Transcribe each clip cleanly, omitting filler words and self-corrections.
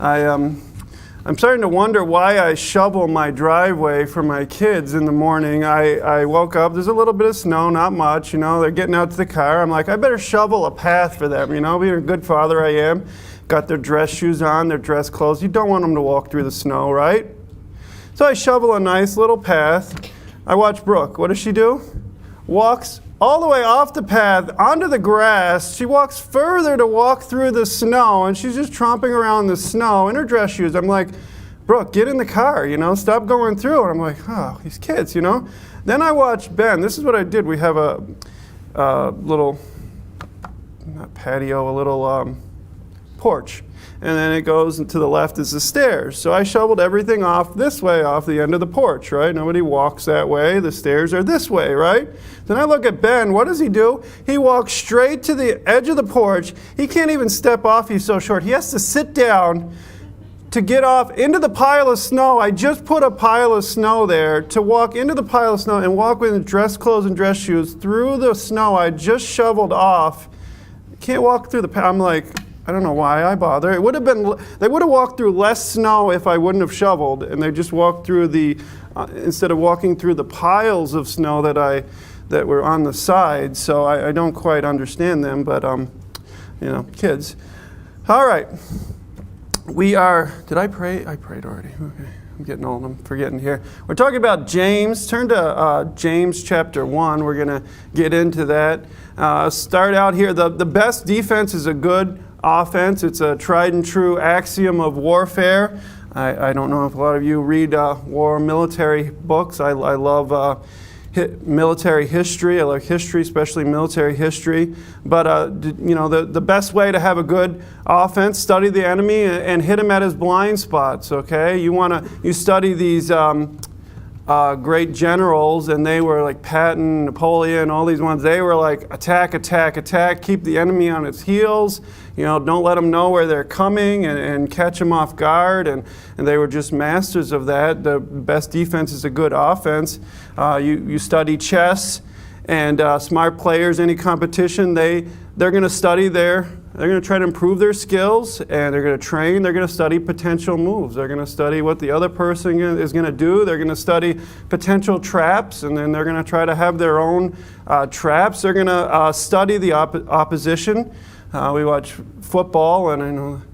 I'm starting to wonder why I shovel my driveway for my kids in the morning. I woke up, there's a little bit of snow, not much, they're getting out to the car. I'm like, I better shovel a path for them, being a good father I am. Got their dress shoes on, their dress clothes. You don't want them to walk through the snow, right? So I shovel a nice little path. I watch Brooke. What does she do? Walks all the way off the path onto the grass. She walks further to walk through the snow, and she's just tromping around the snow in her dress shoes. I'm like, Brooke, get in the car, stop going through. And I'm like, oh, these kids, Then I watched Ben. This is what I did. We have a little, not patio, a little porch. And then it goes, and to the left is the stairs. So I shoveled everything off this way, off the end of the porch, right? Nobody walks that way. The stairs are this way, right? Then I look at Ben. What does he do? He walks straight to the edge of the porch. He can't even step off. He's so short. He has to sit down to get off into the pile of snow. I just put a pile of snow there to walk into the pile of snow and walk with dress clothes and dress shoes through the snow I just shoveled off. Can't walk through the pile. I'm like, I don't know why I bother. They would have walked through less snow if I wouldn't have shoveled, and they just walked through instead of walking through the piles of snow that were on the side. So I don't quite understand them, but kids. All right, did I pray? I prayed already. Okay, I'm getting old. I'm forgetting here. We're talking about James. Turn to James chapter 1. We're going to get into that. Start out here. The best defense is a good offense. It's a tried and true axiom of warfare. I don't know if a lot of you read military books. I love military history. I like history, especially military history. But the best way to have a good offense, study the enemy and hit him at his blind spots. Okay, you study these great generals, and they were like Patton, Napoleon, all these ones. They were like attack, attack, attack, keep the enemy on its heels. Don't let them know where they're coming and catch them off guard. And they were just masters of that. The best defense is a good offense. You study chess, and smart players, any competition, they're going to study they're going to try to improve their skills, and they're going to train. They're going to study potential moves. They're going to study what the other person is going to do. They're going to study potential traps, and then they're going to try to have their own traps. They're going to study the opposition. We watch football, and I know the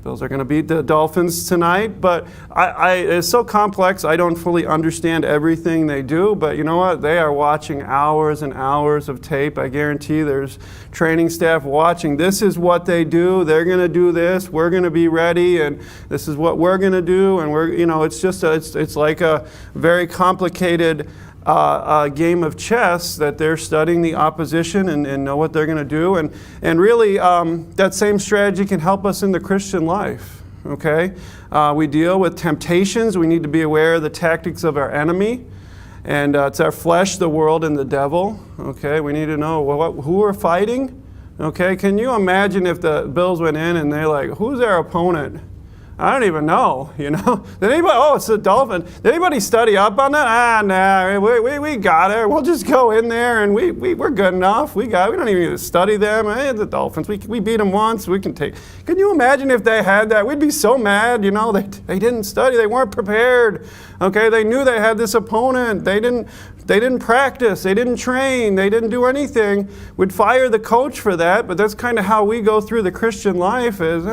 Bills are going to beat the Dolphins tonight, but it's so complex. I don't fully understand everything they do, but you know what? They are watching hours and hours of tape. I guarantee there's training staff watching. This is what they do. They're going to do this. We're going to be ready, and this is what we're going to do. And it's like a very complicated game of chess that they're studying the opposition and know what they're going to do. And really, that same strategy can help us in the Christian life, okay? We deal with temptations. We need to be aware of the tactics of our enemy. And it's our flesh, the world, and the devil, okay? We need to know who we're fighting, okay? Can you imagine if the Bills went in and they're like, who's our opponent? I don't even know, Did anybody, it's the Dolphin. Did anybody study up on that? Nah, we got it. We'll just go in there and we're good enough. We don't even need to study them. The Dolphins, we beat them once. Can you imagine if they had that? We'd be so mad, They didn't study. They weren't prepared. Okay, they knew they had this opponent. They didn't practice. They didn't train. They didn't do anything. We'd fire the coach for that, but that's kind of how we go through the Christian life is,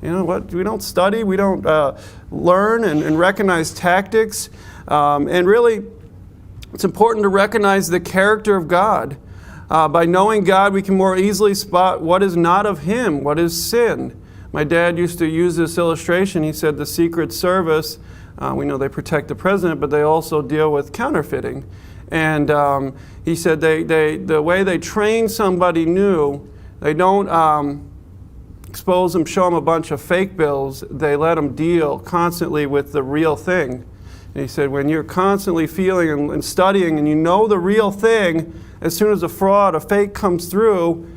we don't study, we don't learn and recognize tactics. And really, it's important to recognize the character of God. By knowing God, we can more easily spot what is not of Him, what is sin. My dad used to use this illustration. He said the Secret Service, we know they protect the president, but they also deal with counterfeiting. And he said the way they train somebody new, they don't expose them, show them a bunch of fake bills. They let them deal constantly with the real thing. And he said, when you're constantly feeling and studying and you know the real thing, as soon as a fraud, a fake comes through,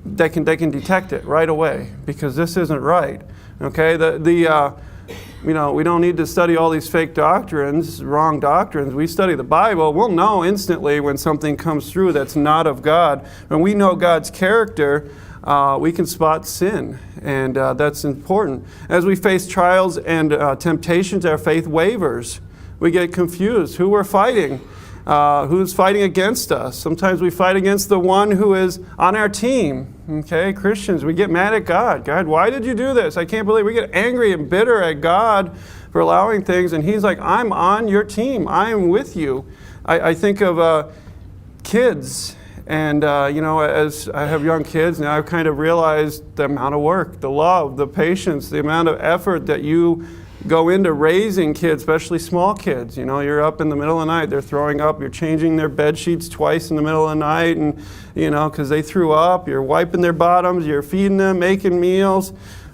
they can detect it right away because this isn't right. Okay, we don't need to study all these fake doctrines, wrong doctrines. We study the Bible. We'll know instantly when something comes through that's not of God. When we know God's character, we can spot sin, and that's important. As we face trials and temptations, our faith wavers. We get confused. Who we're fighting? Who's fighting against us? Sometimes we fight against the one who is on our team. Okay, Christians, we get mad at God. God, why did you do this? I can't believe. We get angry and bitter at God for allowing things, and He's like, I'm on your team. I am with you. I think of kids, and as I have young kids now, I've kind of realized the amount of work, the love, the patience, the amount of effort that you go into raising kids, especially small kids. You're up in the middle of the night, they're throwing up, you're changing their bed sheets twice in the middle of the night, and because they threw up, you're wiping their bottoms, you're feeding them, making meals.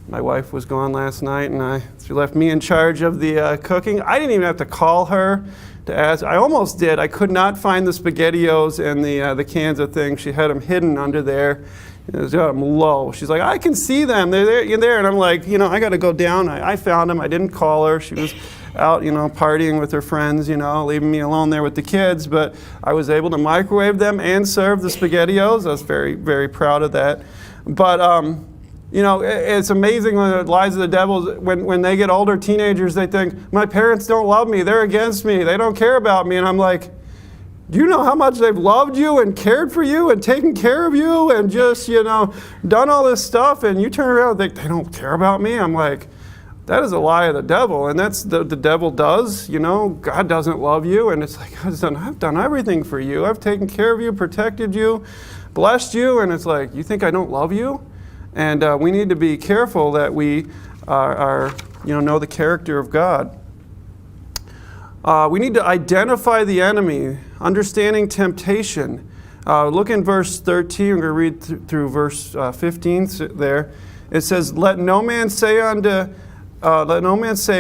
My wife was gone last night, and she left me in charge of the cooking. I didn't even have to call her to ask. I almost did. I could not find the SpaghettiOs and the cans of things. She had them hidden under there. She's got them low. She's like, I can see them. They're there. You're there. And I'm like, I got to go down. I found them. I didn't call her. She was out, partying with her friends, leaving me alone there with the kids. But I was able to microwave them and serve the SpaghettiOs. I was very, very proud of that. But, it's amazing when the lies of the devil, when they get older, teenagers, they think, my parents don't love me. They're against me. They don't care about me. And I'm like, do you know how much they've loved you and cared for you and taken care of you and just, done all this stuff, and you turn around and think, they don't care about me? I'm like, that is a lie of the devil, and that's the devil does. God doesn't love you, and it's like, I've done everything for you. I've taken care of you, protected you, blessed you, and it's like, you think I don't love you? And we need to be careful that we know the character of God. We need to identify the enemy, understanding temptation. Look in verse 13. We're going to read through verse 15 there. It says, Let no man say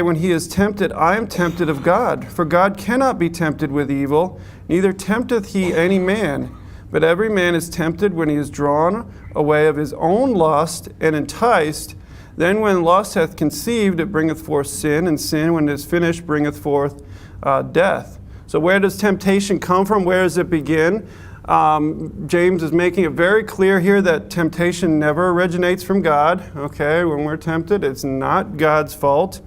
when he is tempted, I am tempted of God. For God cannot be tempted with evil, neither tempteth he any man. But every man is tempted when he is drawn away of his own lust and enticed. Then when lust hath conceived, it bringeth forth sin, and sin, when it is finished, bringeth forth death. So where does temptation come from? Where does it begin? James is making it very clear here that temptation never originates from God. Okay, when we're tempted, it's not God's fault.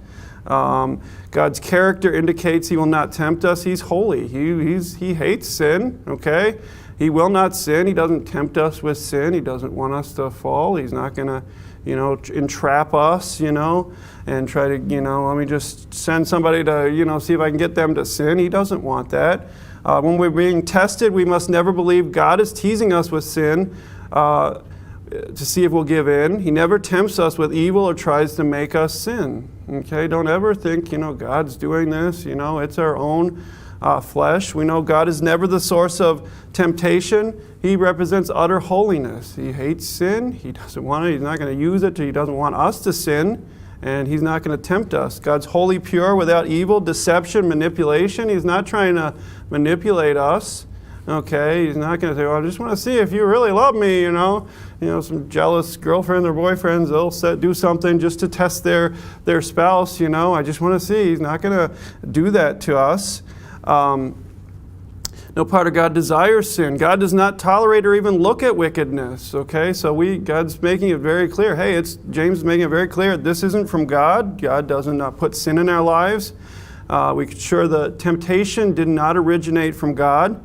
God's character indicates He will not tempt us. He's holy. He hates sin. Okay, He will not sin. He doesn't tempt us with sin. He doesn't want us to fall. He's not going to, entrap us, and try to, let me just send somebody to, see if I can get them to sin. He doesn't want that. When we're being tested, we must never believe God is teasing us with sin to see if we'll give in. He never tempts us with evil or tries to make us sin. Okay, don't ever think, God's doing this. It's our own flesh. We know God is never the source of temptation. He represents utter holiness. He hates sin. He doesn't want it. He's not going to use it. He doesn't want us to sin, and He's not going to tempt us. God's holy, pure, without evil, deception, manipulation. He's not trying to manipulate us. Okay, He's not going to say, well, I just want to see if you really love me, some jealous girlfriends or boyfriends, they'll do something just to test their spouse, I just want to see. He's not going to do that to us. No part of God desires sin. God does not tolerate or even look at wickedness. Okay, so God's making it very clear. Hey, James is making it very clear. This isn't from God. God doesn't put sin in our lives. We sure the temptation did not originate from God.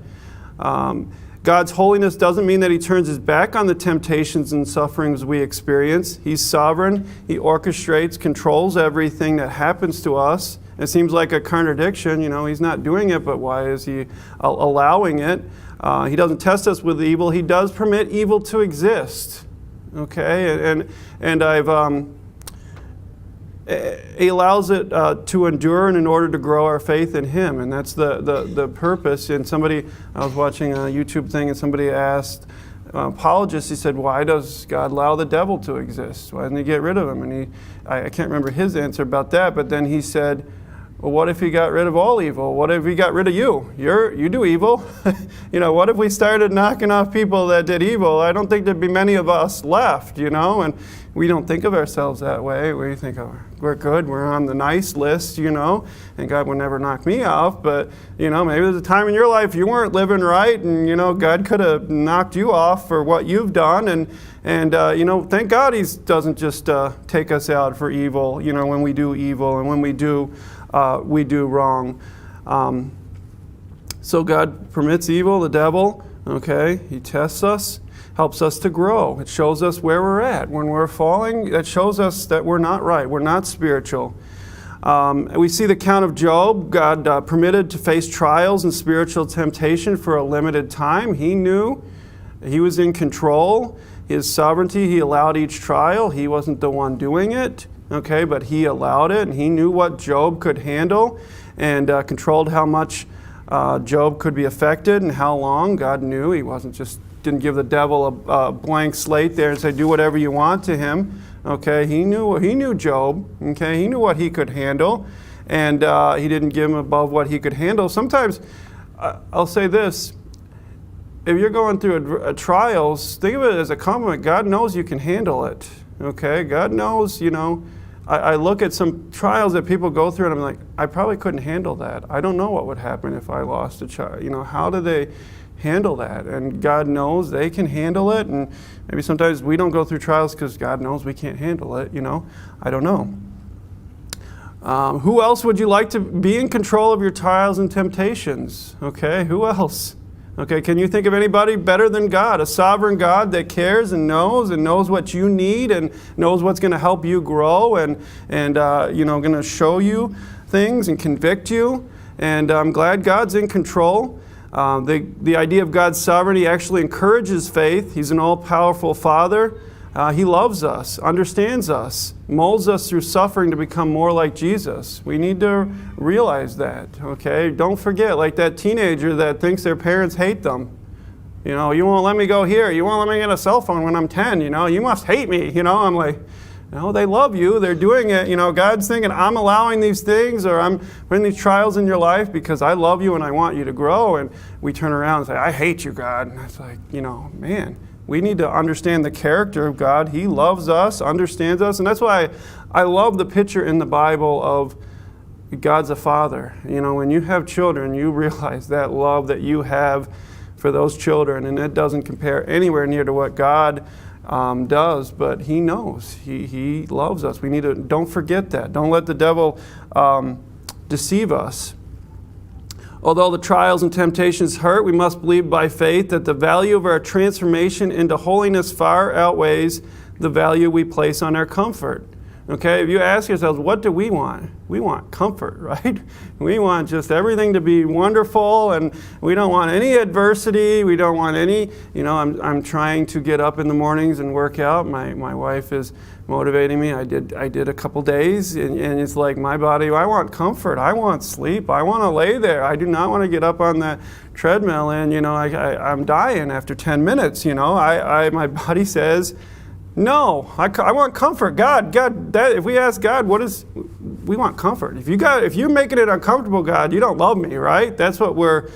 God's holiness doesn't mean that He turns His back on the temptations and sufferings we experience. He's sovereign. He orchestrates, controls everything that happens to us. It seems like a contradiction. He's not doing it, but why is He allowing it? He doesn't test us with evil. He does permit evil to exist. Okay, and He allows it to endure, and in order to grow our faith in Him, and that's the purpose. And I was watching a YouTube thing, and somebody asked apologist, he said, why does God allow the devil to exist? Why doesn't He get rid of him? And I can't remember his answer about that, but then he said, well, what if He got rid of all evil? What if He got rid of you? You do evil. What if we started knocking off people that did evil? I don't think there'd be many of us left, and we don't think of ourselves that way. We think, oh, we're good. We're on the nice list, and God will never knock me off. But, maybe there's a time in your life you weren't living right, and, God could have knocked you off for what you've done. And thank God He doesn't just take us out for evil, when we do evil and when we do wrong. So God permits evil, the devil, okay? He tests us, helps us to grow. It shows us where we're at. When we're falling, it shows us that we're not right. We're not spiritual. We see the account of Job. God permitted to face trials and spiritual temptation for a limited time. He knew He was in control. His sovereignty, He allowed each trial. He wasn't the one doing it, okay? But He allowed it, and He knew what Job could handle and controlled how much Job could be affected and how long. God knew. He didn't give the devil a blank slate there and say, do whatever you want to him. Okay, he knew Job. Okay, he knew what he could handle, and He didn't give him above what he could handle. Sometimes, I'll say this, if you're going through trials, think of it as a compliment. God knows you can handle it. Okay, God knows, I look at some trials that people go through and I'm like, I probably couldn't handle that. I don't know what would happen if I lost a child. How do they handle that? And God knows they can handle it. And maybe sometimes we don't go through trials because God knows we can't handle it. I don't know. Who else would you like to be in control of your trials and temptations? Okay, who else? Okay, can you think of anybody better than God? A sovereign God that cares and knows what you need and knows what's going to help you grow and going to show you things and convict you. And I'm glad God's in control. The idea of God's sovereignty actually encourages faith. He's an all-powerful Father. He loves us, understands us, molds us through suffering to become more like Jesus. We need to realize that, okay? Don't forget, like that teenager that thinks their parents hate them. You won't let me go here. You won't let me get a cell phone when I'm 10, you must hate me. I'm like, no, they love you. They're doing it. God's thinking, I'm allowing these things or I'm putting these trials in your life because I love you and I want you to grow. And we turn around and say, I hate you, God. And it's like, man. We need to understand the character of God. He loves us, understands us, and that's why I love the picture in the Bible of God's a father. When you have children, you realize that love that you have for those children, and it doesn't compare anywhere near to what God does, but He knows. He loves us. We need to, don't forget that. Don't let the devil deceive us. Although the trials and temptations hurt, we must believe by faith that the value of our transformation into holiness far outweighs the value we place on our comfort. Okay, if you ask yourselves, what do we want? We want comfort, right? We want just everything to be wonderful, and we don't want any adversity. We don't want any, I'm trying to get up in the mornings and work out. My wife is motivating me. I did a couple days, and it's like my body, I want comfort. I want sleep. I want to lay there. I do not want to get up on that treadmill and, I'm dying after 10 minutes, my body says, no, I want comfort. God, that if we ask God, we want comfort. If you're making it uncomfortable, God, you don't love me, right? That's what we're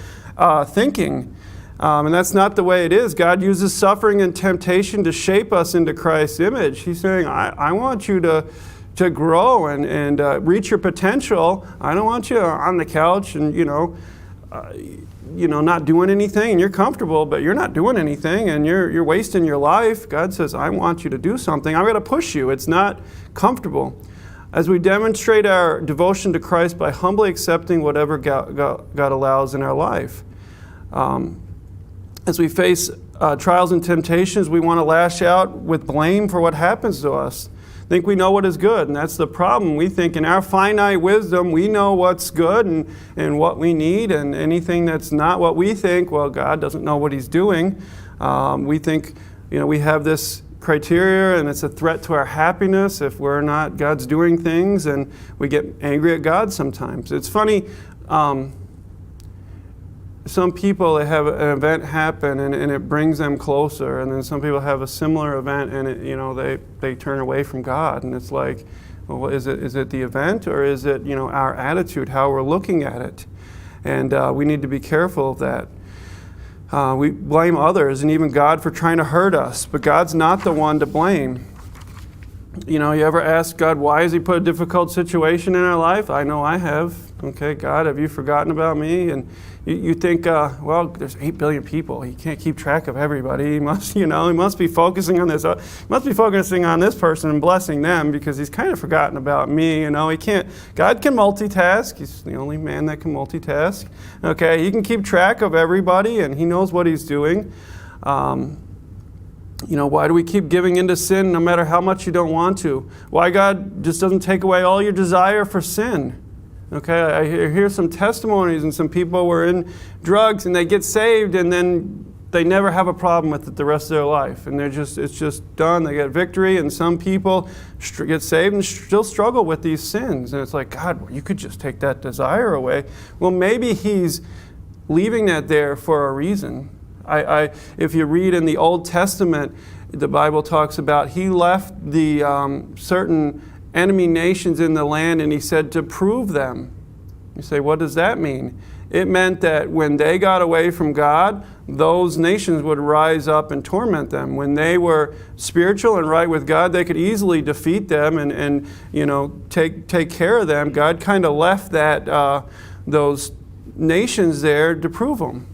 thinking. And that's not the way it is. God uses suffering and temptation to shape us into Christ's image. He's saying, I want you to grow and reach your potential. I don't want you on the couch and, not doing anything, and you're comfortable, but you're not doing anything, and you're wasting your life. God says, I want you to do something. I'm going to push you. It's not comfortable. As we demonstrate our devotion to Christ by humbly accepting whatever God allows in our life. As we face trials and temptations, we want to lash out with blame for what happens to us. Think we know what is good, and that's the problem. We think in our finite wisdom, we know what's good and what we need, and anything that's not what we think, well, God doesn't know what He's doing. We think, we have this criteria, and it's a threat to our happiness if we're not, God's doing things, and we get angry at God sometimes. It's funny, some people, they have an event happen and it brings them closer, and then some people have a similar event and they turn away from God, and it's like, well, is it the event, or is it our attitude, how we're looking at it? And we need to be careful of that. We blame others and even God for trying to hurt us, but God's not the one to blame. You ever ask God, why has he put a difficult situation in our life? I know I have. Okay, God, have you forgotten about me? And you think, well, there's 8 billion people. He can't keep track of everybody. He must, he must be focusing on this. Must be focusing on this person and blessing them because he's kind of forgotten about me. He can't. God can multitask. He's the only man that can multitask. Okay, he can keep track of everybody, and he knows what he's doing. Why do we keep giving into sin no matter how much you don't want to? Why God just doesn't take away all your desire for sin? Okay, I hear some testimonies, and some people were in drugs and they get saved and then they never have a problem with it the rest of their life. And it's just done. They get victory, and some people get saved and still struggle with these sins. And it's like, God, you could just take that desire away. Well, maybe he's leaving that there for a reason. If you read in the Old Testament, the Bible talks about he left the certain enemy nations in the land, and he said to prove them. You say, what does that mean? It meant that when they got away from God, those nations would rise up and torment them. When they were spiritual and right with God, they could easily defeat them and take care of them. God kind of left those nations there to prove them,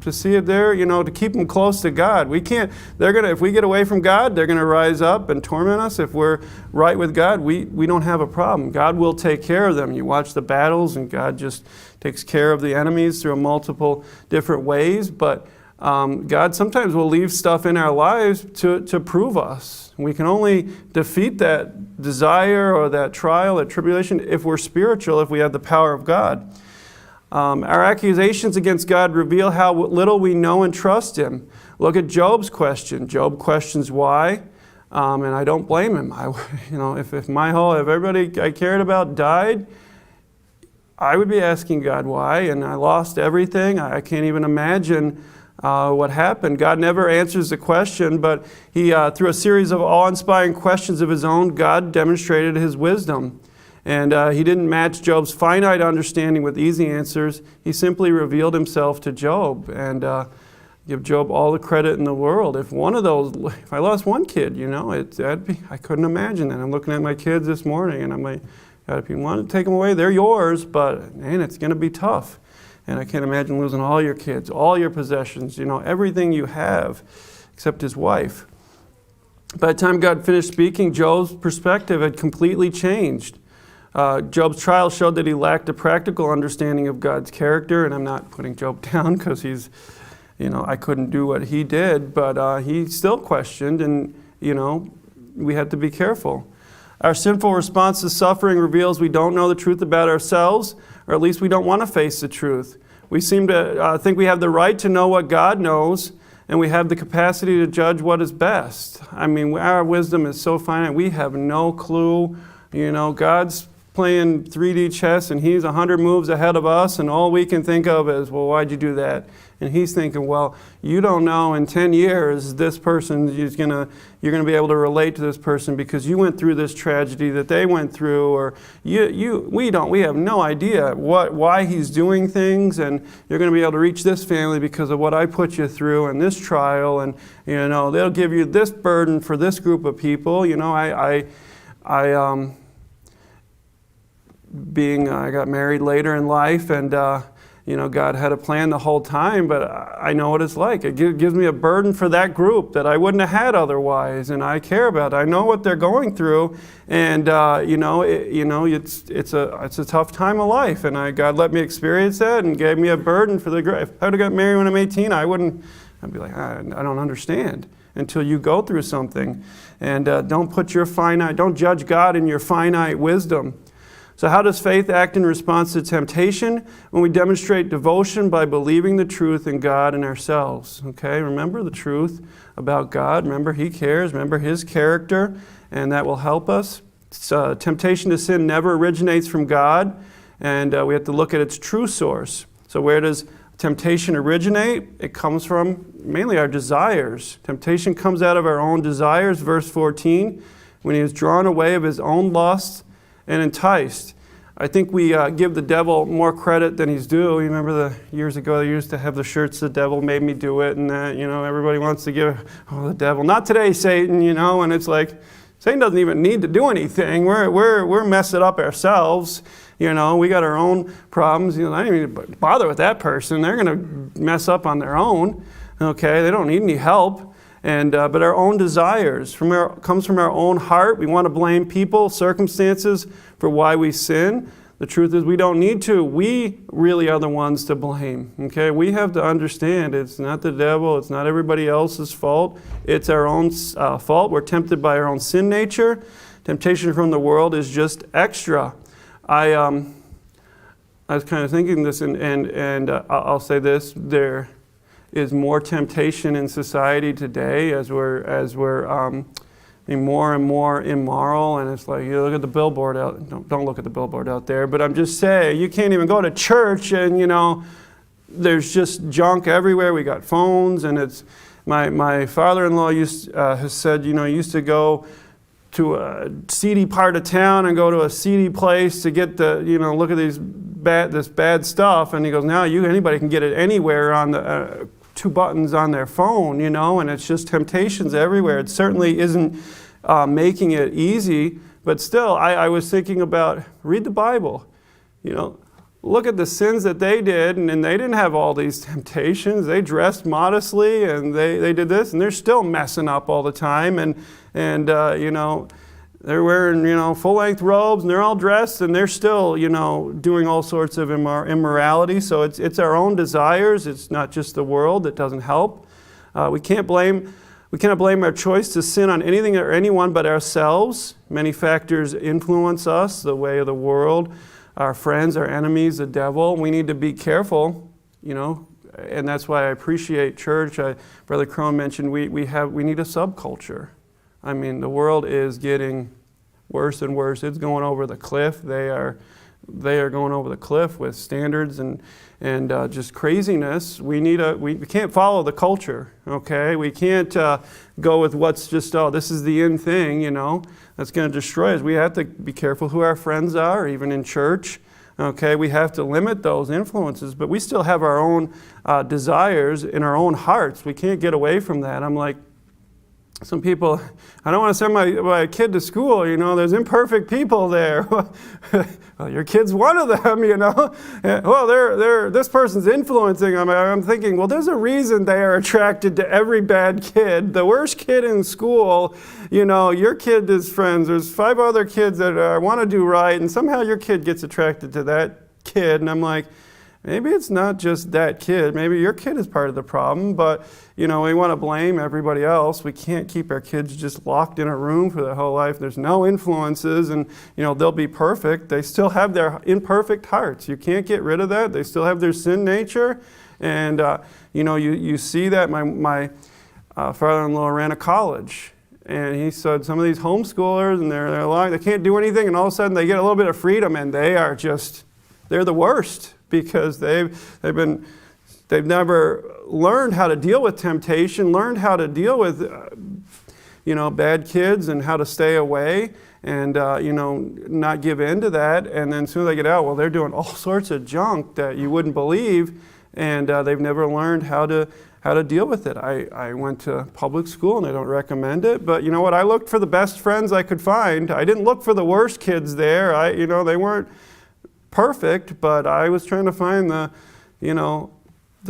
to see if they're, to keep them close to God. If we get away from God, they're going to rise up and torment us. If we're right with God, we don't have a problem. God will take care of them. You watch the battles, and God just takes care of the enemies through multiple different ways. But God sometimes will leave stuff in our lives to prove us. We can only defeat that desire or that trial, that tribulation, if we're spiritual, if we have the power of God. Our accusations against God reveal how little we know and trust him. Look at Job's question. Job questions why, and I don't blame him. If everybody I cared about died, I would be asking God why, and I lost everything. I can't even imagine what happened. God never answers the question, but he, through a series of awe-inspiring questions of his own, God demonstrated his wisdom. And he didn't match Job's finite understanding with easy answers. He simply revealed himself to Job, and give Job all the credit in the world. If I lost one kid, I couldn't imagine that. I'm looking at my kids this morning, and I'm like, God, if you want to take them away, they're yours, but man, it's going to be tough. And I can't imagine losing all your kids, all your possessions, everything you have, except his wife. By the time God finished speaking, Job's perspective had completely changed. Job's trial showed that he lacked a practical understanding of God's character, and I'm not putting Job down because he's, I couldn't do what he did, but he still questioned, and, we had to be careful. Our sinful response to suffering reveals we don't know the truth about ourselves, or at least we don't want to face the truth. We seem to think we have the right to know what God knows, and we have the capacity to judge what is best. I mean, our wisdom is so finite, we have no clue. God's playing 3D chess, and he's 100 moves ahead of us, and all we can think of is, well, why'd you do that? And he's thinking, well, you don't know in 10 years this person you're gonna be able to relate to this person because you went through this tragedy that they went through, or we have no idea why he's doing things, and you're going to be able to reach this family because of what I put you through and this trial, and they'll give you this burden for this group of people. I got married later in life, and God had a plan the whole time, but I know what it's like. It gives me a burden for that group that I wouldn't have had otherwise, and I care about it. I know what they're going through, and it's a tough time of life, and God let me experience that and gave me a burden for the group. If I would have got married when I'm 18, I'd be like, I don't understand until you go through something, and don't judge God in your finite wisdom. So how does faith act in response to temptation? When we demonstrate devotion by believing the truth in God and ourselves. Okay, remember the truth about God. Remember he cares. Remember his character, and that will help us. Temptation to sin never originates from God, and we have to look at its true source. So where does temptation originate? It comes from mainly our desires. Temptation comes out of our own desires. Verse 14, when he was drawn away of his own lusts and enticed. I think we give the devil more credit than he's due. You remember the years ago they used to have the shirts, "The devil made me do it," and that, everybody wants to give, the devil. Not today, Satan, and it's like, Satan doesn't even need to do anything. We're messing up ourselves. We got our own problems. I don't even bother with that person. They're going to mess up on their own. Okay, they don't need any help. But our own desires comes from our own heart. We want to blame people, circumstances for why we sin. The truth is we don't need to. We really are the ones to blame. Okay, we have to understand it's not the devil. It's not everybody else's fault. It's our own fault. We're tempted by our own sin nature. Temptation from the world is just extra. I was kind of thinking this, and I'll say this: there is more temptation in society today as we're more and more immoral, and it's like, you look at the billboard out. Don't look at the billboard out there. But I'm just saying, you can't even go to church, and there's just junk everywhere. We got phones, and it's my father-in-law has said, he used to go to a seedy part of town and go to a seedy place to get look at this bad stuff, and he goes, now anybody can get it anywhere on the 2 buttons on their phone, and it's just temptations everywhere. It certainly isn't making it easy, but still, I was thinking about, read the Bible. Look at the sins that they did, and they didn't have all these temptations. They dressed modestly, and they did this, and they're still messing up all the time, and they're wearing, full-length robes, and they're all dressed, and they're still, doing all sorts of immorality. So it's our own desires. It's not just the world that doesn't help. We cannot blame our choice to sin on anything or anyone but ourselves. Many factors influence us: the way of the world, our friends, our enemies, the devil. We need to be careful, and that's why I appreciate church. Brother Crone mentioned we need a subculture. I mean, the world is getting worse and worse. It's going over the cliff. They are going over the cliff with standards and just craziness. We can't follow the culture, okay? We can't go with what's just, this is the in thing, that's going to destroy us. We have to be careful who our friends are, even in church, okay? We have to limit those influences, but we still have our own desires in our own hearts. We can't get away from that. I'm like, some people, I don't want to send my kid to school, there's imperfect people there. Well, your kid's one of them, Well, this person's influencing them. I'm thinking, well, there's a reason they are attracted to every bad kid. The worst kid in school, your kid is friends. There's 5 other kids that want to do right, and somehow your kid gets attracted to that kid. And I'm like, maybe it's not just that kid. Maybe your kid is part of the problem, but, we want to blame everybody else. We can't keep our kids just locked in a room for their whole life. There's no influences, and, they'll be perfect. They still have their imperfect hearts. You can't get rid of that. They still have their sin nature, and, you see that. My father-in-law ran a college, and he said some of these homeschoolers, and they can't do anything, and all of a sudden they get a little bit of freedom, and they're the worst. Because they've never learned how to deal with temptation, learned how to deal with bad kids and how to stay away and not give in to that. And then as soon as they get out, well, they're doing all sorts of junk that you wouldn't believe, and they've never learned how to deal with it. I went to public school, and I don't recommend it, but you know what? I looked for the best friends I could find. I didn't look for the worst kids there. They weren't perfect, but I was trying to find the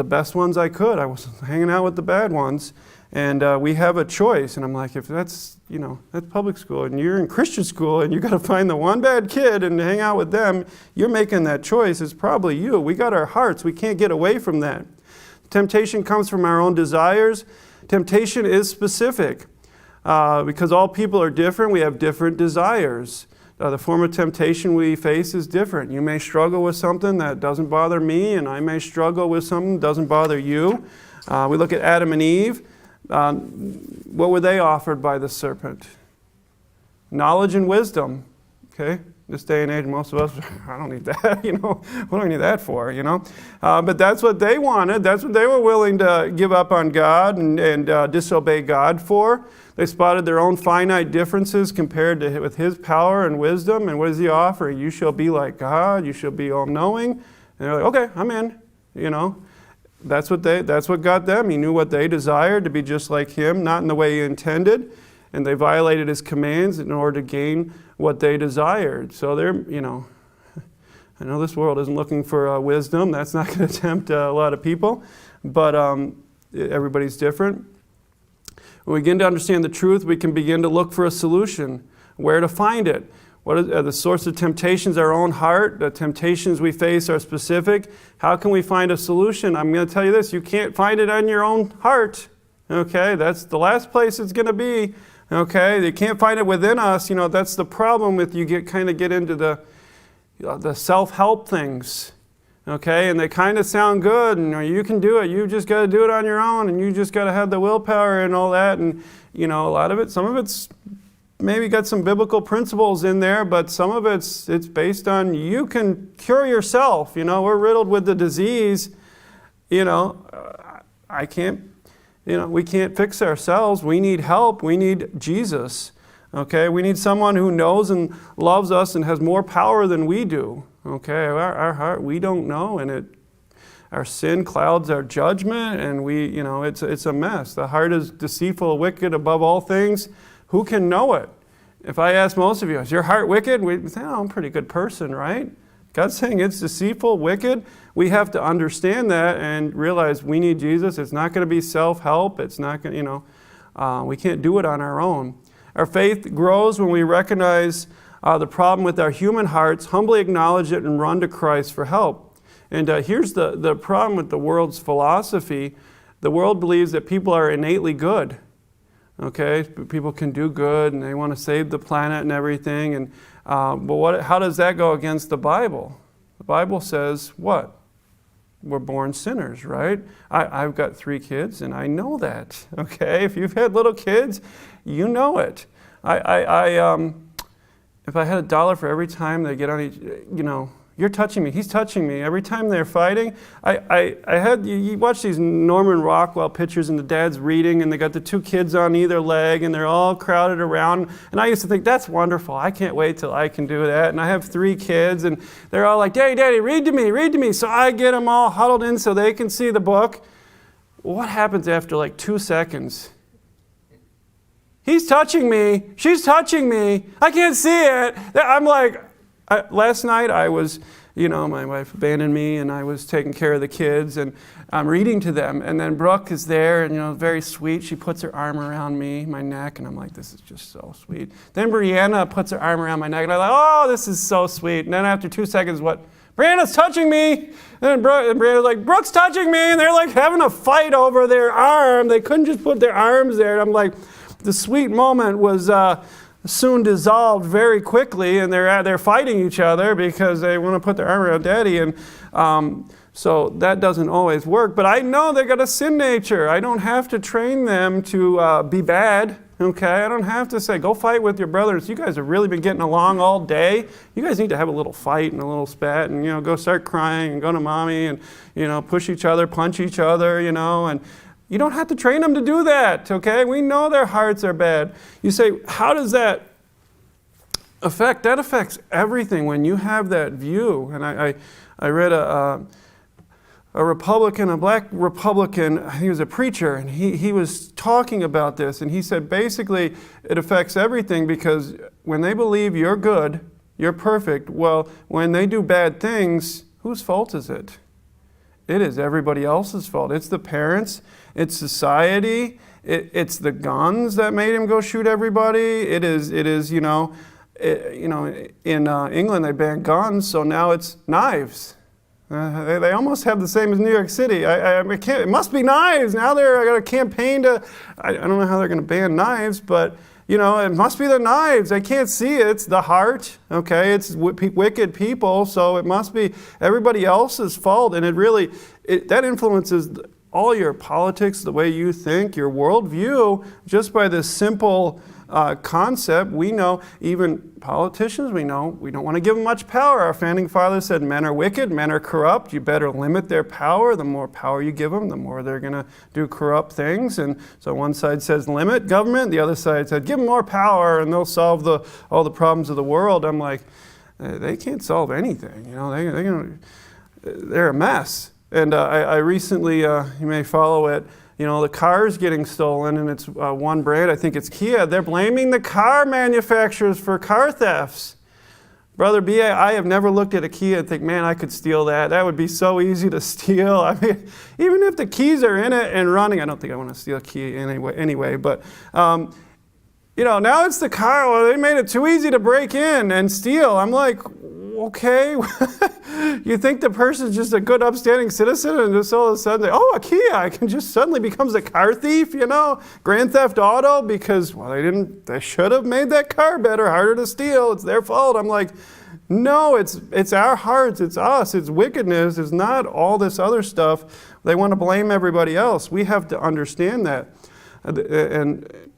best ones I could. I was hanging out with the bad ones, and we have a choice. And I'm like, if that's public school, and you're in Christian school, and you got to find the one bad kid and hang out with them, you're making that choice. It's probably you. We got our hearts. We can't get away from that. Temptation comes from our own desires. Temptation is specific because all people are different. We have different desires. The form of temptation we face is different. You may struggle with something that doesn't bother me, and I may struggle with something that doesn't bother you. We look at Adam and Eve. What were they offered by the serpent? Knowledge and wisdom. Okay? This day and age, most of us, I don't need that. What do I need that for? But that's what they wanted. That's what they were willing to give up on God and disobey God for. They spotted their own finite differences compared to with His power and wisdom. And what is He offering? You shall be like God. You shall be all-knowing. And they're like, okay, I'm in. That's what got them. He knew what they desired, to be just like Him, not in the way He intended. and they violated his commands in order to gain what they desired. So they're, I know this world isn't looking for wisdom. That's not going to tempt a lot of people, but everybody's different. When we begin to understand the truth, we can begin to look for a solution, where to find it. What are the source of temptations? Our own heart. The temptations we face are specific. How can we find a solution? I'm going to tell you this, you can't find it on your own heart. Okay, that's the last place it's going to be. Okay, you can't find it within us. That's the problem with you get into the self-help things. Okay, and they kind of sound good, and you can do it. You just got to do it on your own, and you just got to have the willpower and all that. And a lot of it, some of it's maybe got some biblical principles in there, but some of it's based on you can cure yourself. We're riddled with the disease. I can't. We can't fix ourselves. We need help. We need Jesus. Okay, we need someone who knows and loves us and has more power than we do. Okay, our heart, we don't know, and our sin clouds our judgment, and it's a mess. The heart is deceitful, wicked above all things. Who can know it? If I ask most of you, is your heart wicked? We say, I'm a pretty good person, right? God's saying it's deceitful, wicked. We have to understand that and realize we need Jesus. It's not going to be self-help. It's not going to, we can't do it on our own. Our faith grows when we recognize the problem with our human hearts, humbly acknowledge it, and run to Christ for help. And here's the problem with the world's philosophy. The world believes that people are innately good. Okay, people can do good, and they want to save the planet and everything. And but how does that go against the Bible? The Bible says what? We're born sinners, right? I've got 3 kids, and I know that. Okay, if you've had little kids, you know it. If I had $1 for every time they get on each, you're touching me, he's touching me. Every time they're fighting, you watch these Norman Rockwell pictures and the dad's reading and they got the 2 kids on either leg and they're all crowded around. And I used to think, that's wonderful. I can't wait till I can do that. And I have 3 kids and they're all like, Daddy, read to me. So I get them all huddled in so they can see the book. What happens after like 2 seconds? He's touching me. She's touching me. I can't see it. I'm like, last night I was, my wife abandoned me and I was taking care of the kids and I'm reading to them. And then Brooke is there and, very sweet. She puts her arm around me, my neck, and I'm like, this is just so sweet. Then Brianna puts her arm around my neck and I'm like, oh, this is so sweet. And then after 2 seconds, what? Brianna's touching me. And then Brianna's like, Brooke's touching me. And they're like having a fight over their arm. They couldn't just put their arms there. And I'm like, the sweet moment was soon dissolved very quickly, and they're fighting each other because they want to put their arm around Daddy, and so that doesn't always work. But I know they got a sin nature. I don't have to train them to be bad. Okay, I don't have to say, go fight with your brothers. You guys have really been getting along all day. You guys need to have a little fight and a little spat and, go start crying and go to mommy and, push each other, punch each other, and you don't have to train them to do that, okay? We know their hearts are bad. You say, how does that affect? That affects everything when you have that view. And I read a Republican, a black Republican, he was a preacher, and he was talking about this, and he said basically it affects everything because when they believe you're good, you're perfect, well, when they do bad things, whose fault is it? It is everybody else's fault. It's the parents, it's society, it's the guns that made him go shoot everybody. It is in England they banned guns, so now it's knives. They almost have the same as New York City. It must be knives. Now they're got a campaign to, I don't know how they're going to ban knives, but it must be the knives. I can't see it. It's the heart. Okay, it's wicked people, so it must be everybody else's fault. And that influences all your politics, the way you think, your worldview, just by this simple concept. We know, even politicians, we know we don't want to give them much power. Our founding fathers said men are wicked, men are corrupt. You better limit their power. The more power you give them, the more they're going to do corrupt things. And so one side says limit government, the other side said give them more power and they'll solve all the problems of the world. I'm like, they can't solve anything. They're a mess. And I recently, you may follow it, the car's getting stolen, and it's one brand, I think it's Kia. They're blaming the car manufacturers for car thefts. Brother B.A., I have never looked at a Kia and think, man, I could steal that. That would be so easy to steal. I mean, even if the keys are in it and running, I don't think I want to steal a Kia anyway, but now it's the car. Well, they made it too easy to break in and steal. I'm like, okay. You think the person's just a good, upstanding citizen, and just all of a sudden, a Kia, I can just suddenly becomes a car thief, Grand Theft Auto, because, they should have made that car better, harder to steal. It's their fault. I'm like, no, it's our hearts, it's us, it's wickedness, it's not all this other stuff. They want to blame everybody else. We have to understand that. And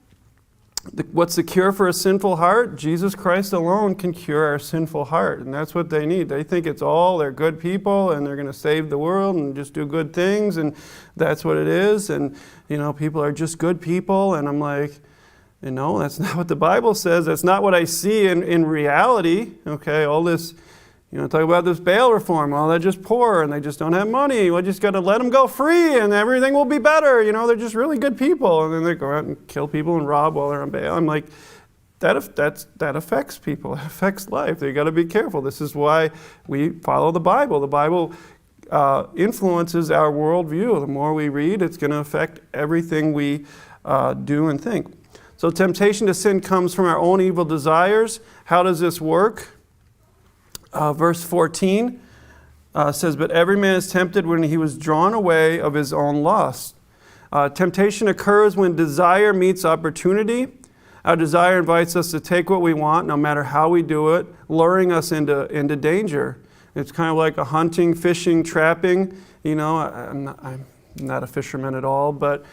what's the cure for a sinful heart? Jesus Christ alone can cure our sinful heart, and that's what they need. They think they're good people, and they're going to save the world and just do good things, and that's what it is. And, people are just good people, and I'm like, no, that's not what the Bible says. That's not what I see in reality. Okay, all this, talk about this bail reform. Well, they're just poor, and they just don't have money. We just got to let them go free, and everything will be better. They're just really good people. And then they go out and kill people and rob while they're on bail. I'm like, that affects people. It affects life. You got to be careful. This is why we follow the Bible. The Bible influences our worldview. The more we read, it's going to affect everything we do and think. So temptation to sin comes from our own evil desires. How does this work? Verse 14 says, but every man is tempted when he was drawn away of his own lust. Temptation occurs when desire meets opportunity. Our desire invites us to take what we want, no matter how we do it, luring us into danger. It's kind of like a hunting, fishing, trapping. I'm not a fisherman at all, but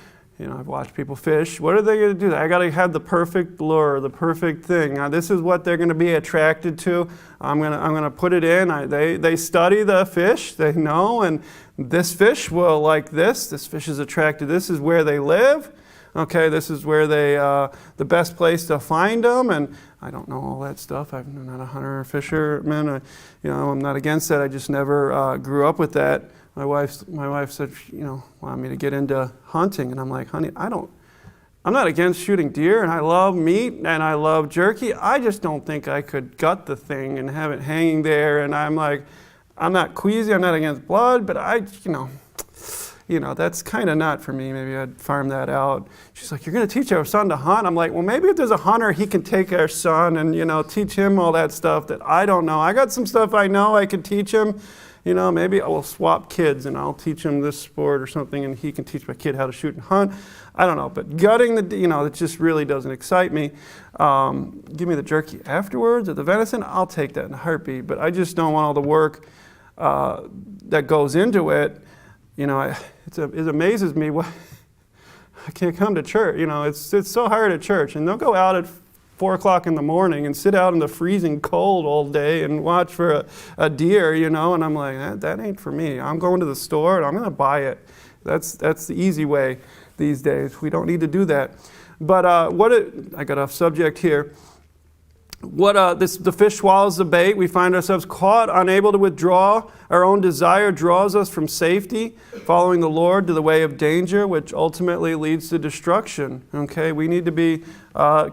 I've watched people fish. What are they going to do? I got to have the perfect lure, the perfect thing. Now, this is what they're going to be attracted to. I'm going to put it in. They study the fish. They know, and this fish will like this. This fish is attracted. This is where they live. Okay, this is where the best place to find them. And I don't know all that stuff. I'm not a hunter or fisherman. I'm not against that. I just never grew up with that. My wife said, wanted me to get into hunting, and I'm like, honey, I'm not against shooting deer, and I love meat, and I love jerky. I just don't think I could gut the thing and have it hanging there. And I'm like, I'm not queasy, I'm not against blood, but that's kind of not for me. Maybe I'd farm that out. She's like, you're going to teach our son to hunt? I'm like, well, maybe if there's a hunter, he can take our son and, teach him all that stuff that I don't know. I got some stuff I know I could teach him. Maybe I will swap kids and I'll teach him this sport or something, and he can teach my kid how to shoot and hunt. I don't know, but gutting it just really doesn't excite me. Give me the jerky afterwards or the venison, I'll take that in a heartbeat, but I just don't want all the work that goes into it. It amazes me what I can't come to church. It's so hard at church, and they'll go out at 4 o'clock in the morning and sit out in the freezing cold all day and watch for a deer, and I'm like, that ain't for me. I'm going to the store and I'm going to buy it. That's the easy way these days. We don't need to do that. But I got off subject here. The fish swallows the bait. We find ourselves caught, unable to withdraw. Our own desire draws us from safety, following the Lord to the way of danger, which ultimately leads to destruction. Okay, we need to be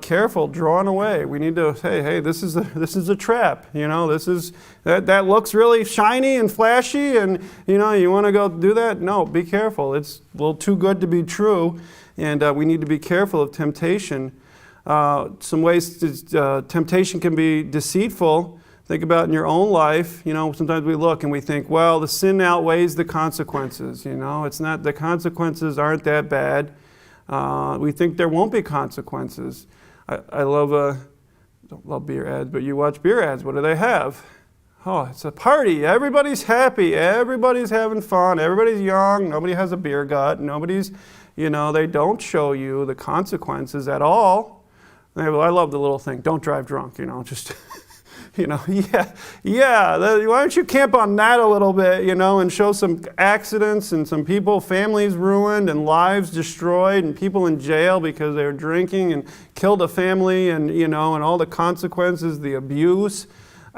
careful, drawn away. We need to say, hey, this is a trap. This is that looks really shiny and flashy, and you want to go do that? No, be careful. It's a little too good to be true, and we need to be careful of temptation. Some ways temptation can be deceitful. Think about in your own life. Sometimes we look and we think, well, the sin outweighs the consequences. It's not, the consequences aren't that bad. We think there won't be consequences. I don't love beer ads, but you watch beer ads. What do they have? Oh, it's a party. Everybody's happy. Everybody's having fun. Everybody's young. Nobody has a beer gut. Nobody's, they don't show you the consequences at all. I love the little thing. Don't drive drunk, just, why don't you camp on that a little bit, and show some accidents and some people, families ruined and lives destroyed and people in jail because they were drinking and killed a family and, and all the consequences, the abuse.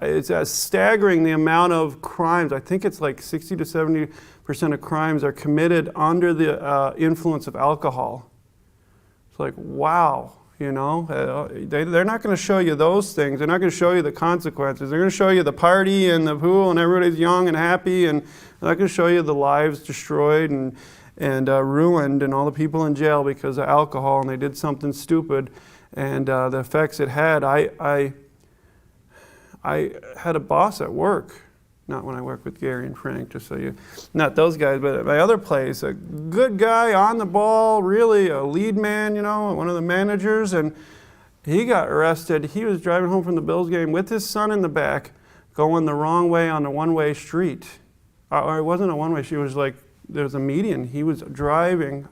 It's staggering the amount of crimes. I think it's like 60 to 70% of crimes are committed under the influence of alcohol. It's like, wow, you know. They're not going to show you those things. They're not going to show you the consequences. They're going to show you the party and the pool and everybody's young and happy, and they're not going to show you the lives destroyed and ruined and all the people in jail because of alcohol and they did something stupid and the effects it had. I had a boss at work, not when I worked with Gary and Frank, just so you, not those guys, but at my other place, a good guy on the ball, really a lead man, you know, one of the managers, and he got arrested. He was driving home from the Bills game with his son in the back, going the wrong way on a one-way street. Or it wasn't a one-way street, it was like, there was a median. He was driving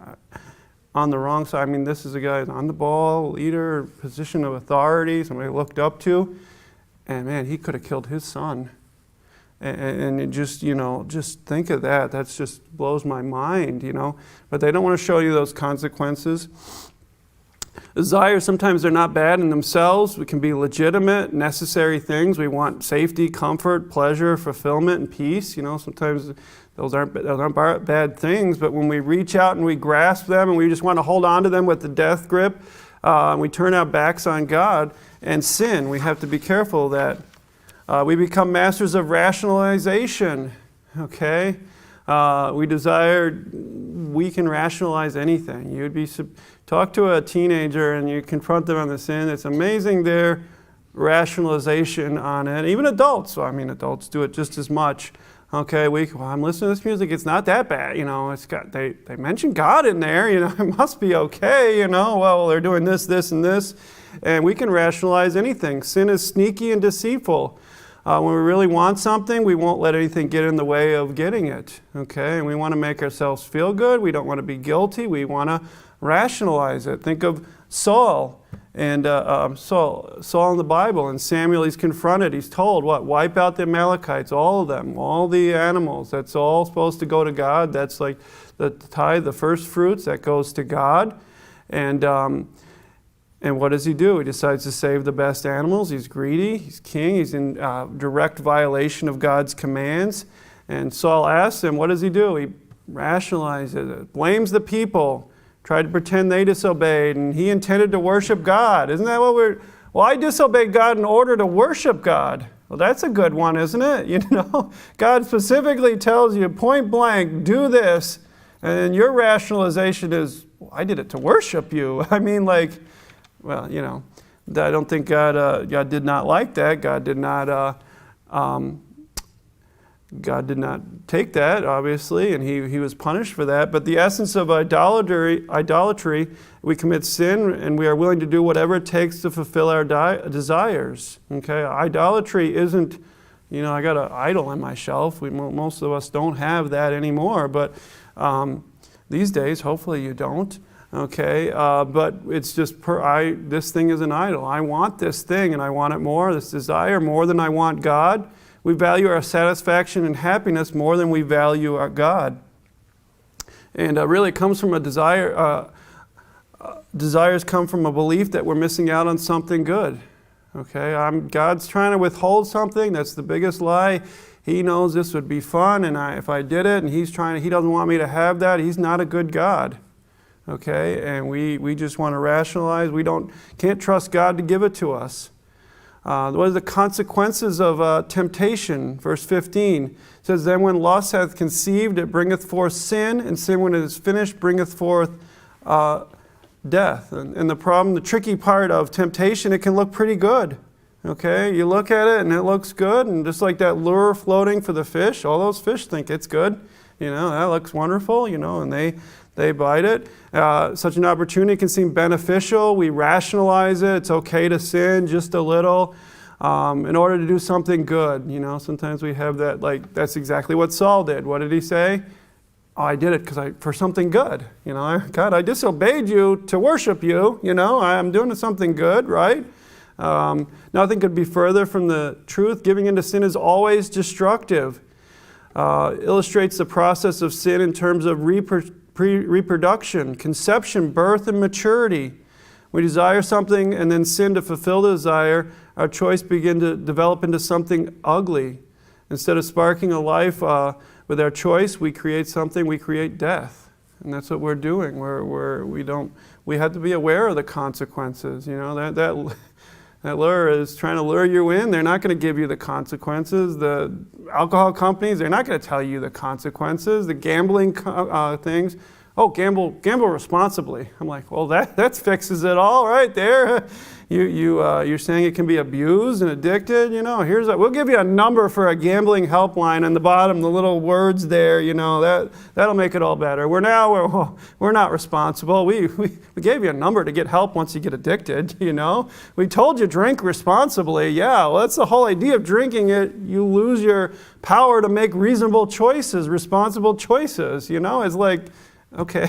on the wrong side. I mean, this is a guy who's on the ball, leader, position of authority, somebody looked up to. And man, he could have killed his son. And it just, you know, just think of that. That just blows my mind, you know. But they don't want to show you those consequences. Desires, sometimes they're not bad in themselves. It can be legitimate, necessary things. We want safety, comfort, pleasure, fulfillment, and peace. You know, sometimes those aren't bad things, but when we reach out and we grasp them and we just want to hold on to them with the death grip, we turn our backs on God and sin. We have to be careful that we become masters of rationalization, okay? We can rationalize anything. You'd be talk to a teenager and you confront them on the sin. It's amazing their rationalization on it. Even adults, I mean, adults do it just as much. Okay, I'm listening to this music, it's not that bad, you know, they mention God in there, you know, it must be okay, you know, well, they're doing this, this, and this, and we can rationalize anything. Sin is sneaky and deceitful. When we really want something, we won't let anything get in the way of getting it, okay, and we want to make ourselves feel good, we don't want to be guilty, we want to rationalize it. Think of Saul. And Saul in the Bible, and Samuel, he's confronted, he's told, what? Wipe out the Amalekites, all of them, all the animals. That's all supposed to go to God. That's like the tithe, the first fruits, that goes to God. And what does he do? He decides to save the best animals. He's greedy, he's king, he's in direct violation of God's commands. And Saul asks him, what does he do? He rationalizes it, blames the people, tried to pretend they disobeyed, and he intended to worship God. Isn't that what well, I disobeyed God in order to worship God. Well, that's a good one, isn't it? You know, God specifically tells you point blank, do this, and your rationalization is, well, I did it to worship you. I mean, like, well, you know, I don't think God did not like that. God did not take that, obviously, and he was punished for that. But the essence of idolatry, we commit sin and we are willing to do whatever it takes to fulfill our desires. Okay, idolatry isn't, you know, I got an idol on my shelf. Most of us don't have that anymore, but these days, hopefully you don't. Okay, but it's just this thing is an idol. I want this thing and I want it more, this desire more than I want God. We value our satisfaction and happiness more than we value our God. And really it comes from a desire, desires come from a belief that we're missing out on something good. Okay, God's trying to withhold something. That's the biggest lie. He knows this would be fun, and if I did it, and He doesn't want me to have that, He's not a good God. Okay, and we just want to rationalize. Can't trust God to give it to us. What are the consequences of temptation? Verse 15 says, then when lust hath conceived, it bringeth forth sin, and sin when it is finished bringeth forth death. And the tricky part of temptation, it can look pretty good. Okay, you look at it and it looks good, and just like that lure floating for the fish, all those fish think it's good. You know, that looks wonderful, you know, and they bite it. Such an opportunity can seem beneficial. We rationalize it. It's okay to sin just a little in order to do something good. You know, sometimes we have that, like, that's exactly what Saul did. What did he say? Oh, I did it for something good. You know, God, I disobeyed you to worship you. You know, I'm doing something good, right? Nothing could be further from the truth. Giving into sin is always destructive. Illustrates the process of sin in terms of reproduction, conception, birth, and maturity. We desire something and then sin to fulfill the desire. our choice begin to develop into something ugly. Instead of sparking a life with our choice, we create something, we create death. And that's what we're doing. We have to be aware of the consequences. You know, that lure is trying to lure you in. They're not going to give you the consequences. The alcohol companies, they're not going to tell you the consequences. The gambling things, gamble responsibly. I'm like, well, that fixes it all right there. You're saying it can be abused and addicted. You know, we'll give you a number for a gambling helpline on the bottom, the little words there. You know, that'll make it all better. We're not responsible. We gave you a number to get help once you get addicted. You know, we told you drink responsibly. Yeah, well, that's the whole idea of drinking it. You lose your power to make reasonable choices, responsible choices. You know, it's like, okay,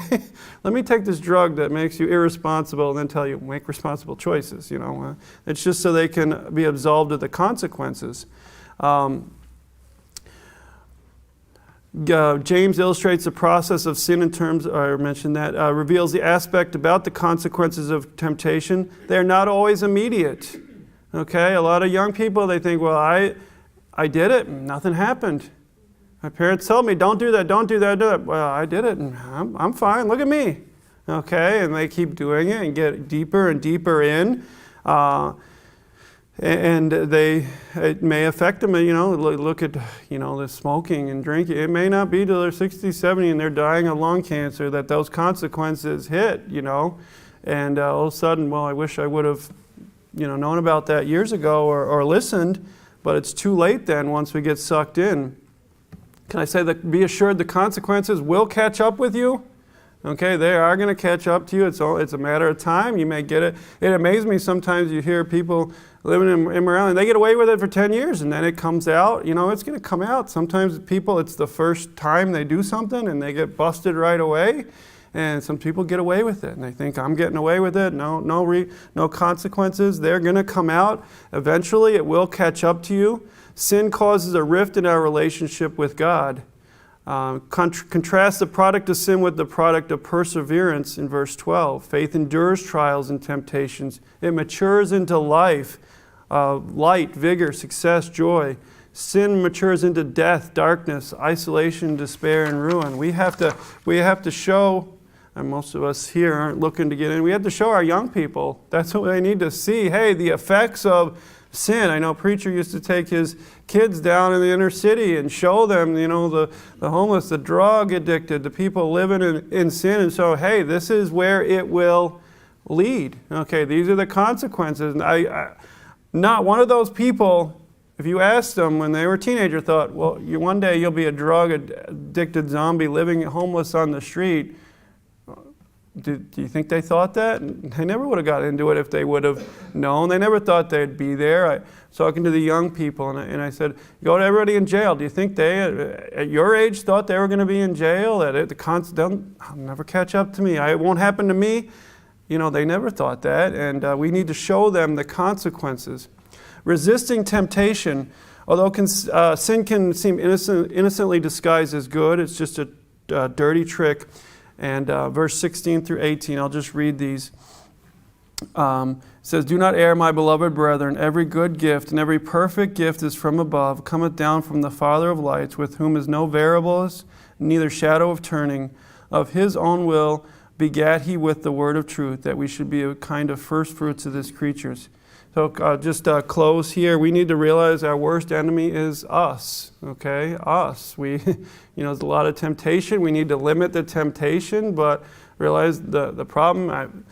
let me take this drug that makes you irresponsible and then tell you, make responsible choices, you know. It's just so they can be absolved of the consequences. James illustrates the process of sin in terms, I mentioned that, reveals the aspect about the consequences of temptation. They're not always immediate, okay? A lot of young people, they think, well, I did it and nothing happened. My parents told me, don't do that, don't do that, do it. Well, I did it, and I'm fine. Look at me. Okay, and they keep doing it and get deeper and deeper in. And it may affect them, you know, look at, you know, the smoking and drinking. It may not be till they're 60, 70 and they're dying of lung cancer that those consequences hit, you know. And all of a sudden, well, I wish I would have, you know, known about that years ago or listened, but it's too late then once we get sucked in. Can I say that be assured the consequences will catch up with you? Okay, they are going to catch up to you. It's a matter of time. You may get it. It amazes me sometimes you hear people living in immorality. They get away with it for 10 years and then it comes out. You know, it's going to come out. Sometimes people, it's the first time they do something and they get busted right away. And some people get away with it and they think, I'm getting away with it. No consequences. They're going to come out. Eventually it will catch up to you. Sin causes a rift in our relationship with God. Contrast the product of sin with the product of perseverance in verse 12. Faith endures trials and temptations. It matures into life, light, vigor, success, joy. Sin matures into death, darkness, isolation, despair, and ruin. We have to show, and most of us here aren't looking to get in, we have to show our young people. That's what they need to see. Hey, the effects of sin. I know a preacher used to take his kids down in the inner city and show them, you know, the homeless, the drug addicted, the people living in sin. And so, hey, this is where it will lead. Okay, these are the consequences. And not one of those people, if you asked them when they were a teenager, thought, well, one day you'll be a drug addicted zombie living homeless on the street. Do you think they thought that? They never would have got into it if they would have known. They never thought they'd be there. I was talking to the young people, and I said, go to everybody in jail. Do you think they, at your age, thought they were going to be in jail? They'll never catch up to me. It won't happen to me. You know, they never thought that, and we need to show them the consequences. Resisting temptation, although sin can seem innocently disguised as good, it's just a dirty trick. And verse 16 through 18, I'll just read these. It says, do not err, my beloved brethren. Every good gift and every perfect gift is from above, cometh down from the Father of lights, with whom is no variableness, neither shadow of turning. Of his own will begat he with the word of truth, that we should be a kind of first fruits of his creatures. So just close here. We need to realize our worst enemy is us. Okay, us. There's a lot of temptation. We need to limit the temptation, but realize the problem.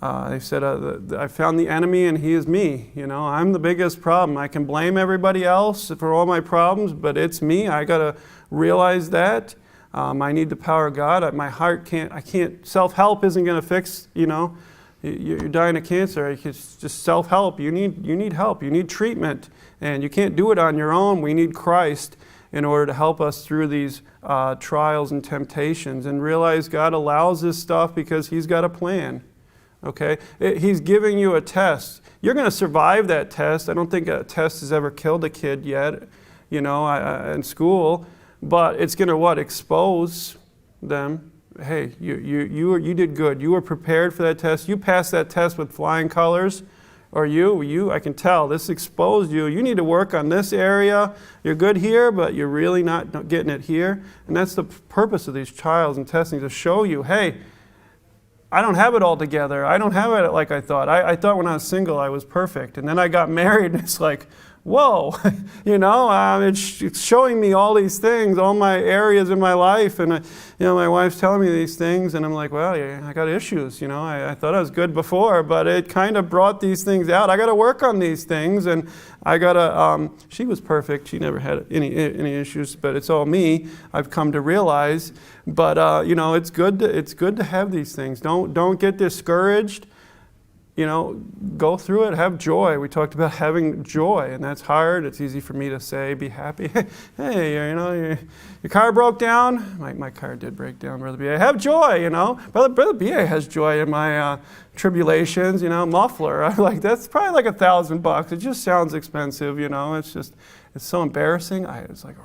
I said I found the enemy, and he is me. You know, I'm the biggest problem. I can blame everybody else for all my problems, but it's me. I got to realize that. I need the power of God. My heart can't. Self-help isn't going to fix. You know. You're dying of cancer. It's just self-help. You need help. You need treatment. And you can't do it on your own. We need Christ in order to help us through these trials and temptations. And realize God allows this stuff because he's got a plan. Okay? He's giving you a test. You're going to survive that test. I don't think a test has ever killed a kid yet, you know, in school. But it's going to expose them. Hey, you did good. You were prepared for that test. You passed that test with flying colors. Or you, I can tell, this exposed you. You need to work on this area. You're good here, but you're really not getting it here. And that's the purpose of these trials and testing, to show you, hey, I don't have it all together. I don't have it like I thought. I thought when I was single I was perfect. And then I got married and it's like, whoa, it's showing me all these things, all my areas in my life. And, my wife's telling me these things and I'm like, well, yeah, I got issues. I thought I was good before, but it kind of brought these things out. I got to work on these things, and I got to, she was perfect. She never had any issues, but it's all me. I've come to realize. But, it's good to have these things. Don't get discouraged. Go through it, have joy. We talked about having joy, and that's hard. It's easy for me to say, be happy. Hey, your car broke down. My car did break down, Brother B.A. Have joy, Brother B.A. has joy in my tribulations, muffler. I'm like, that's probably like $1,000. It just sounds expensive, it's so embarrassing. It's like,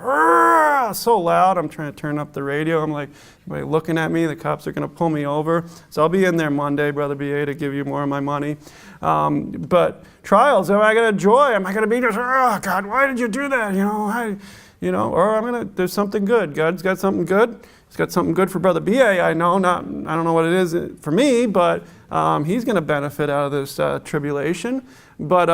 so loud. I'm trying to turn up the radio. I'm like, everybody looking at me. The cops are going to pull me over. So I'll be in there Monday, Brother B.A., to give you more of my money. But trials, am I going to joy? Am I going to be just, oh, God, why did you do that? Or there's something good. God's got something good. He's got something good for Brother B.A. I don't know what it is for me, but he's going to benefit out of this tribulation. But,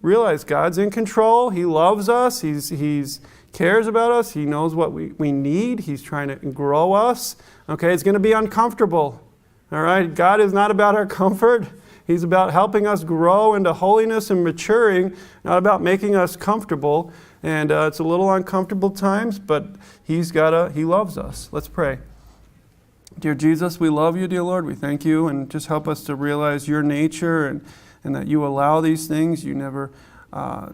realize God's in control. He loves us. He's cares about us. He knows what we need. He's trying to grow us. Okay, it's going to be uncomfortable. All right, God is not about our comfort. He's about helping us grow into holiness and maturing, not about making us comfortable. And it's a little uncomfortable times, but He loves us. Let's pray. Dear Jesus, we love you, dear Lord. We thank you, and just help us to realize your nature and that you allow these things. You never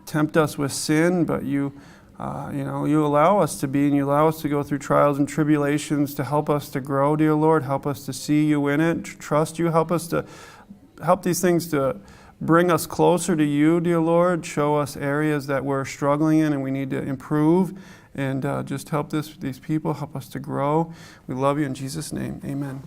tempt us with sin, but you allow us to be, and you allow us to go through trials and tribulations to help us to grow, dear Lord. Help us to see you in it, trust you. Help these things to bring us closer to you, dear Lord. Show us areas that we're struggling in and we need to improve. And just help these people, help us to grow. We love you in Jesus' name. Amen.